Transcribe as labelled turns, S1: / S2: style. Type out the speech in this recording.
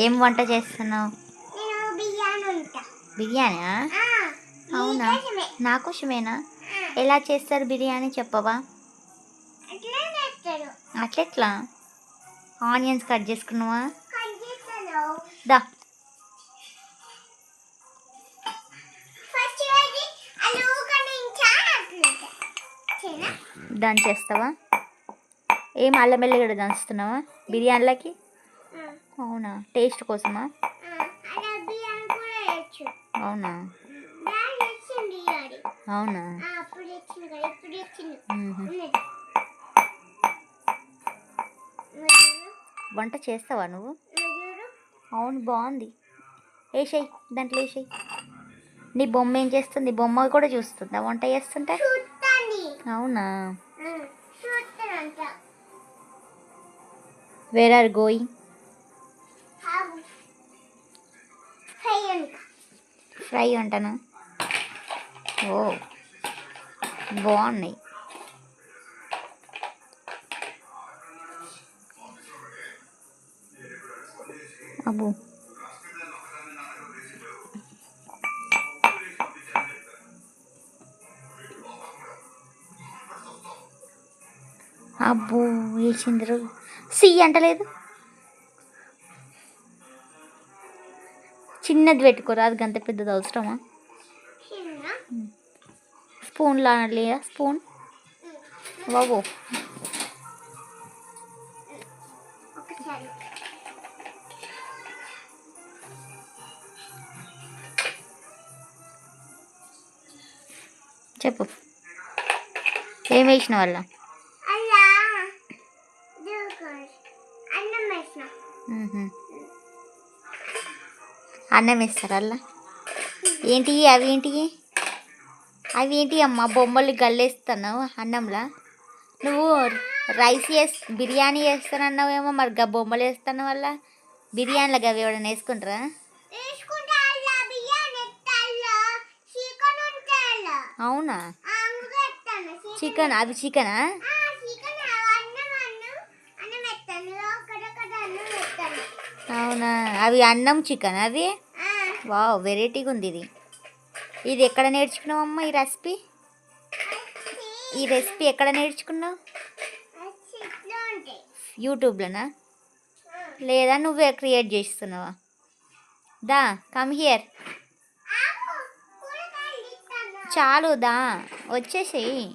S1: ఏం వంట చేస్తున్నావు? బిర్యానీ? అవునా, నా కోసమేనా? ఎలా చేస్తారు బిర్యానీ చెప్పవా? అట్లెట్లా? ఆనియన్స్ కట్ చేసుకున్నావా? దా దంచేస్తావా? ఏం అల్లం వెల్లిగడ్డ దంచుతున్నావా బిర్యానీలకి? అవునా, టేస్ట్ కోసమా? అవునా అవునా వంట చేస్తావా నువ్వు? అవును, బాగుంది. వేసేయి, దాంట్లో వేసేయి. నీ బొమ్మ ఏం చేస్తుంది? బొమ్మ కూడా చూస్తుందా వంట చేస్తుంటే? అవునా, వేర్ ఆర్ గోయింగ్? ఫ్రై అంటనా? ఓ, బాగున్నాయి. అబ్బో, అబ్బో వేసిందరు. సి అంటలేదు. చిన్నది పెట్టుకోరా, అది గంత పెద్దది అవసరమా? స్పూన్ లా లేదా? స్పూన్ బాబో. చెప్పు, ఏం వేసిన వాళ్ళ? అన్నం వేస్తారా అలా? ఏంటి అవి? ఏంటి అవి? ఏంటి అమ్మ, బొమ్మలు గల్లేస్తున్నావు అన్నంలా? నువ్వు రైస్ బిర్యానీ వేస్తానన్నావేమో, మరి బొమ్మలు వేస్తాను వల్ల బిర్యానీలో గవి ఎవడన్నా వేసుకుంటారా? అవునా, చికెన్? అవి చికెనా? అవునా, అవి అన్నం చికెన్ అవి? వావ్, వెరైటీగా ఉంది ఇది. ఇది ఎక్కడ నేర్చుకున్నావమ్మా ఈ రెసిపీ? ఈ రెసిపీ ఎక్కడ నేర్చుకున్నావు? యూట్యూబ్లోనా, లేదా నువ్వే క్రియేట్ చేస్తున్నావా? దా, కమ్ హియర్. చాలు దా, వచ్చేసేయి.